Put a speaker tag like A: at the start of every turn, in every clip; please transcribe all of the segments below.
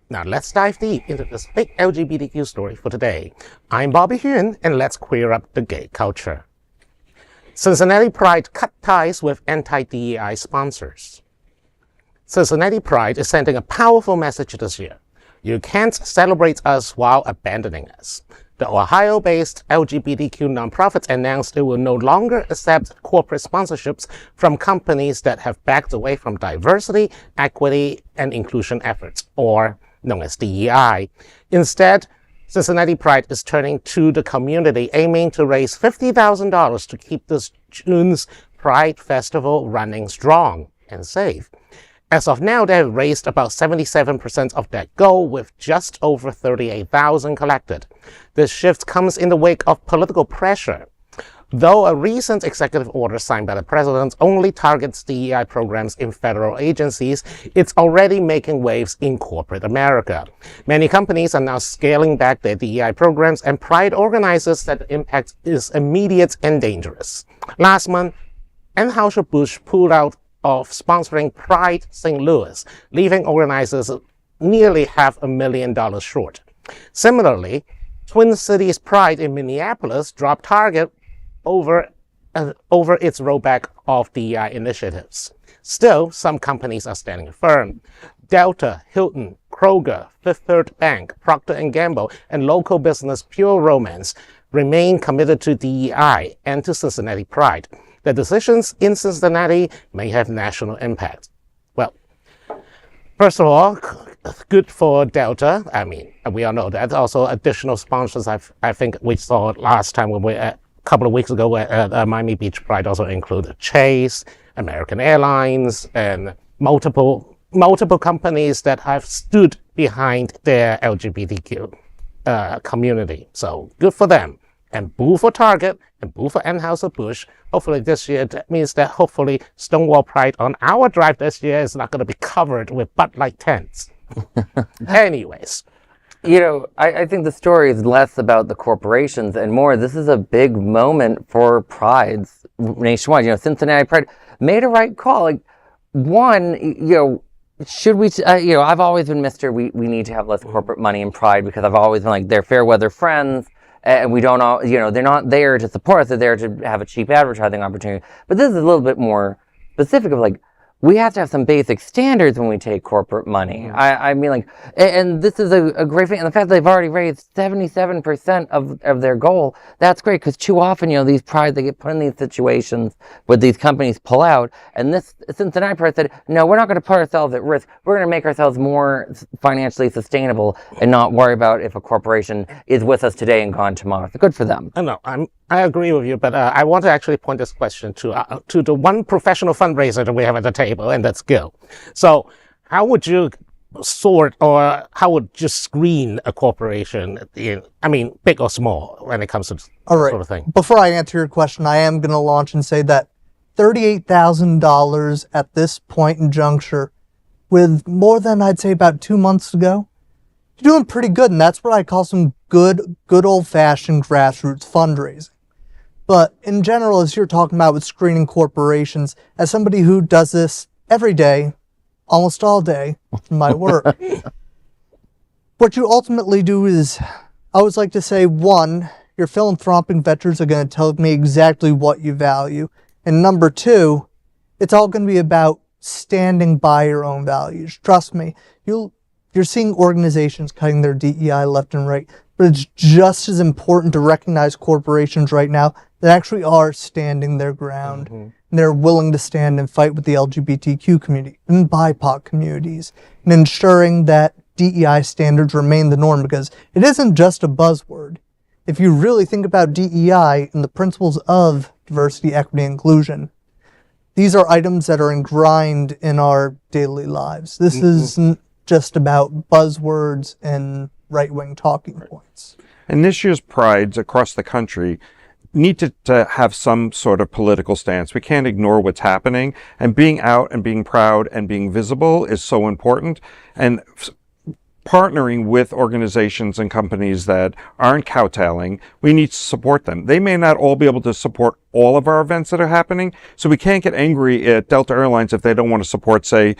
A: Now let's dive deep into this big LGBTQ story for today. I'm Bobby Huynh, and let's queer up the gay culture. Cincinnati Pride cut ties with anti-DEI sponsors. Cincinnati Pride is sending a powerful message this year. You can't celebrate us while abandoning us. The Ohio-based LGBTQ nonprofit announced it will no longer accept corporate sponsorships from companies that have backed away from diversity, equity, and inclusion efforts, or known as DEI. Instead, Cincinnati Pride is turning to the community, aiming to raise $50,000 to keep this June's Pride Festival running strong and safe. As of now, they have raised about 77% of that goal, with just over $38,000 collected. This shift comes in the wake of political pressure. Though a recent executive order signed by the president only targets DEI programs in federal agencies, it's already making waves in corporate America. Many companies are now scaling back their DEI programs, and Pride organizes that the impact is immediate and dangerous. Last month, Anheuser-Busch pulled out of sponsoring Pride St. Louis, leaving organizers nearly $500,000 short. Similarly, Twin Cities Pride in Minneapolis dropped target over its rollback of DEI initiatives. Still, some companies are standing firm. Delta, Hilton, Kroger, Fifth Third Bank, Procter & Gamble, and local business Pure Romance remain committed to DEI and to Cincinnati Pride. The decisions in Cincinnati may have national impact. Well, first of all, good for Delta. I mean, we all know that. Also, additional sponsors, I think we saw last time when we a couple of weeks ago at Miami Beach Pride also included Chase, American Airlines, and multiple companies that have stood behind their LGBTQ community. So good for them. And boo for Target, and boo for Anheuser-Busch. Hopefully this year, that means that hopefully Stonewall Pride on our drive this year is not going to be covered with Bud Light tents. Anyways.
B: You know, I think the story is less about the corporations and more, this is a big moment for prides nationwide. You know, Cincinnati Pride made a right call. Like, one, you know, should we, you know, I've always been we need to have less corporate money in Pride, because I've always been like, they're fair weather friends. And we don't all, you know, they're not there to support us, they're there to have a cheap advertising opportunity. But this is a little bit more specific of like, we have to have some basic standards when we take corporate money. I mean, like, and this is a great thing. And the fact that they've already raised 77% of their goal, that's great, because too often, you know, these prides, they get put in these situations where these companies pull out. And this Cincinnati Pride said, no, we're not going to put ourselves at risk. We're going to make ourselves more financially sustainable and not worry about if a corporation is with us today and gone tomorrow. So good for them.
A: I agree with you, but I want to actually point this question to the one professional fundraiser that we have at the table, and that's Gil. So how would you sort, or how would you screen a corporation, big or small, when it comes to this sort of thing?
C: Before I answer your question, I am going to launch and say that $38,000 at this point in juncture, with more than, I'd say, about 2 months to go, you're doing pretty good, and that's what I call some good old-fashioned grassroots fundraising. But in general, as you're talking about with screening corporations, as somebody who does this every day, almost all day, from my work, what you ultimately do is, I always like to say, one, your philanthropic ventures are going to tell me exactly what you value. And number two, it's all going to be about standing by your own values. Trust me, you're seeing organizations cutting their DEI left and right, but it's just as important to recognize corporations right now that actually are standing their ground. And they're willing to stand and fight with the LGBTQ community and BIPOC communities, and ensuring that DEI standards remain the norm, because it isn't just a buzzword. If you really think about DEI and the principles of diversity, equity, and inclusion, these are items that are ingrained in our daily lives. This isn't just about buzzwords and right-wing talking points.
D: And this year's prides across the country need to have some sort of political stance. We can't ignore what's happening, and being out and being proud and being visible is so important. And partnering with organizations and companies that aren't kowtowing, we need to support them. They may not all be able to support all of our events that are happening. So we can't get angry at Delta Airlines if they don't want to support, say,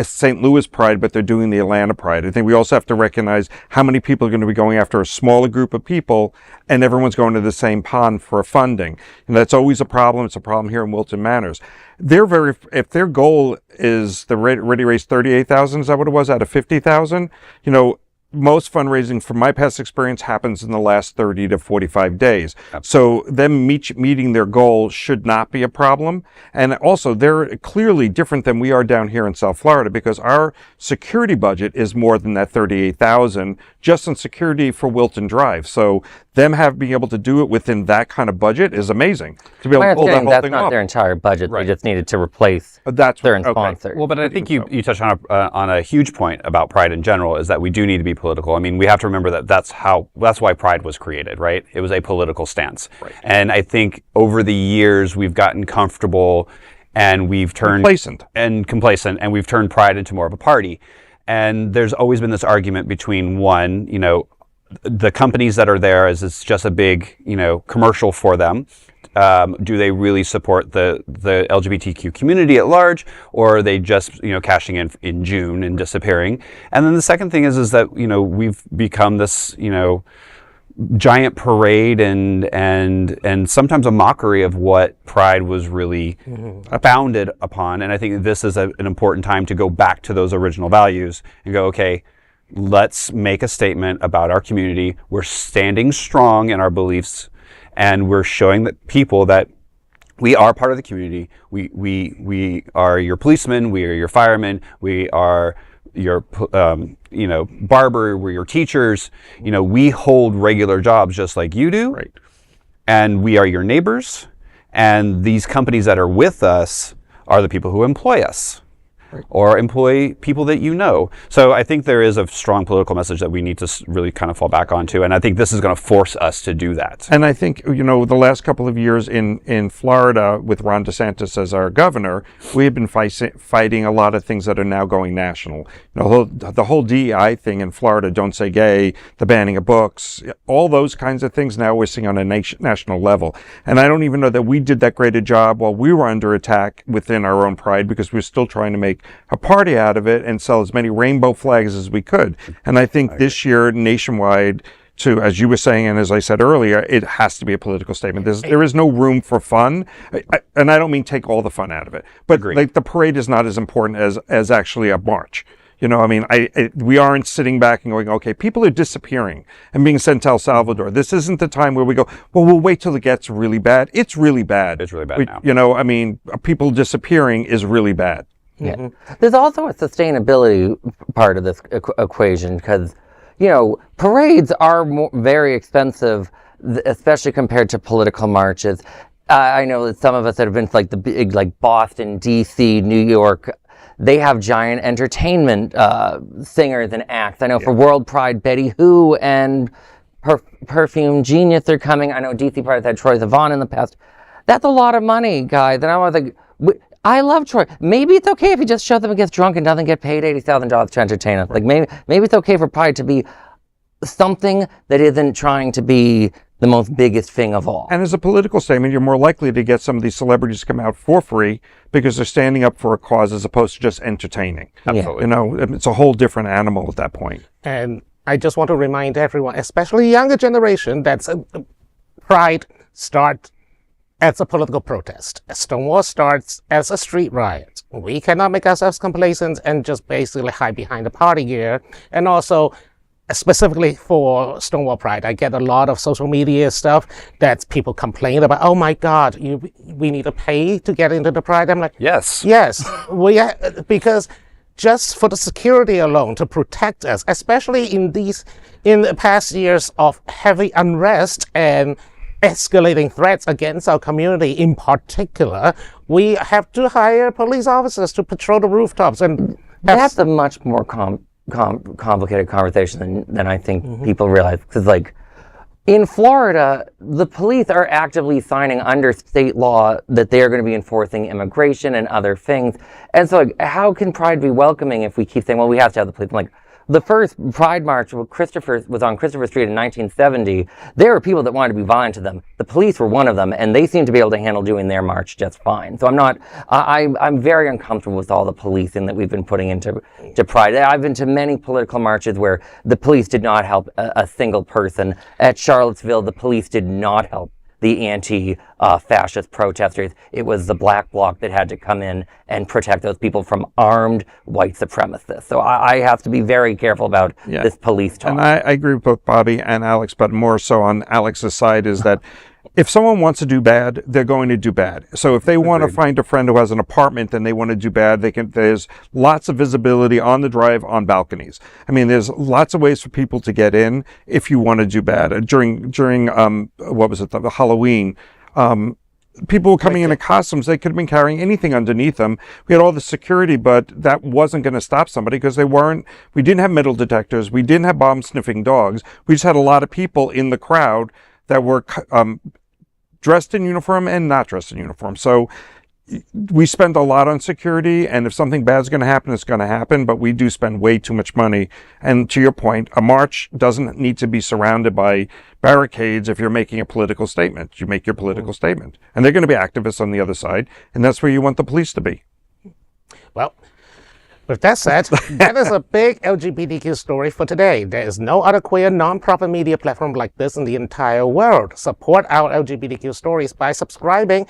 D: St. Louis Pride, but they're doing the Atlanta Pride. I think we also have to recognize how many people are going to be going after a smaller group of people, and everyone's going to the same pond for funding. And that's always a problem. It's a problem here in Wilton Manors. If their goal is they already raised 38,000, is that what it was, out of 50,000? Most fundraising, from my past experience, happens in the last 30 to 45 days. So them meeting their goal should not be a problem. And also, they're clearly different than we are down here in South Florida, because our security budget is more than that 38,000 just in security for Wilton Drive. So them being able to do it within that kind of budget is amazing. To be able to pull that whole
B: that's
D: thing
B: not
D: off.
B: their entire budget.
E: Right.
B: They just needed to replace their sponsor.
E: Well, but I think you touched on a huge point about Pride in general, is that we do need to be political. I mean, we have to remember that that's why Pride was created, right? It was a political stance. Right. And I think over the years we've gotten comfortable and we've turned complacent, and we've turned Pride into more of a party. And there's always been this argument between the companies that are there, is it's just a big, commercial for them. Do they really support the LGBTQ community at large, or are they just, cashing in June and disappearing? And then the second thing is that, we've become this, giant parade and sometimes a mockery of what Pride was really founded upon. And I think this is an important time to go back to those original values and go, okay, let's make a statement about our community. We're standing strong in our beliefs, and we're showing that people that we are part of the community. We are your policemen. We are your firemen. We are your barber. We're your teachers. We hold regular jobs just like you do.
D: Right.
E: And we are your neighbors. And these companies that are with us are the people who employ us. Or employ people that you know. So I think there is a strong political message that we need to really kind of fall back onto, and I think this is going to force us to do that.
D: And I think, the last couple of years in Florida with Ron DeSantis as our governor, we have been fighting a lot of things that are now going national. The whole DEI thing in Florida, Don't Say Gay, the banning of books, all those kinds of things now we're seeing on a national level. And I don't even know that we did that great a job while we were under attack within our own Pride, because we're still trying to make a party out of it and sell as many rainbow flags as we could. And I think this year, nationwide, as you were saying, and as I said earlier, it has to be a political statement. There is no room for fun. And I don't mean take all the fun out of it. But the parade is not as important as actually a march. We aren't sitting back and going, okay, people are disappearing and being sent to El Salvador. This isn't the time where we go, well, we'll wait till it gets really bad. It's really bad.
E: It's really bad now.
D: People disappearing is really bad.
B: Yeah. There's also a sustainability part of this equation, because, parades are very expensive, especially compared to political marches. I know that some of us that have been to like the big, like Boston, DC, New York, they have giant entertainment singers and acts. I know for World Pride, Betty Who and Perfume Genius are coming. I know DC Pride has had Troy Sivan in the past. That's a lot of money, guys. And I was like, I love Troy. Maybe it's okay if he just shows up and gets drunk and doesn't get paid $80,000 to entertain us. Like maybe it's okay for Pride to be something that isn't trying to be the most biggest thing of all.
D: And as a political statement, you're more likely to get some of these celebrities to come out for free because they're standing up for a cause as opposed to just entertaining.
E: Absolutely.
D: It's a whole different animal at that point.
A: And I just want to remind everyone, especially younger generation, that Pride starts as a political protest. Stonewall starts as a street riot. We cannot make ourselves complacent and just basically hide behind the party gear. And also, specifically for Stonewall Pride, I get a lot of social media stuff that people complain about. Oh my God, we need to pay to get into the Pride. I'm like, yes, because just for the security alone to protect us, especially in the past years of heavy unrest and escalating threats against our community in particular, we have to hire police officers to patrol the rooftops. And
B: that's a much more complicated conversation than I think people realize. Because in Florida, the police are actively signing under state law that they are going to be enforcing immigration and other things. And so how can Pride be welcoming if we keep saying, well, we have to have the police? I'm like, the first Pride March was on Christopher Street in 1970. There were people that wanted to be violent to them. The police were one of them, and they seemed to be able to handle doing their march just fine. So I'm very uncomfortable with all the policing that we've been putting into Pride. I've been to many political marches where the police did not help a single person. At Charlottesville, the police did not help the anti-fascist protesters. It was the Black Bloc that had to come in and protect those people from armed white supremacists. So I have to be very careful about this police talk.
D: And I agree with both Bobby and Alex, but more so on Alex's side is that if someone wants to do bad, they're going to do bad. So if they want to find a friend who has an apartment and they want to do bad, there's lots of visibility on the drive, on balconies. I mean, there's lots of ways for people to get in if you want to do bad. During what was it, the Halloween, people were coming in costumes. They could have been carrying anything underneath them. We had all the security, but that wasn't going to stop somebody because we didn't have metal detectors. We didn't have bomb sniffing dogs. We just had a lot of people in the crowd that were dressed in uniform and not dressed in uniform. So we spend a lot on security, and if something bad is going to happen, it's going to happen, but we do spend way too much money. And to your point, a march doesn't need to be surrounded by barricades if you're making a political statement. You make your political statement. And they're going to be activists on the other side, and that's where you want the police to be.
A: Well, with that said, that is a big LGBTQ story for today. There is no other queer non-profit media platform like this in the entire world. Support our LGBTQ stories by subscribing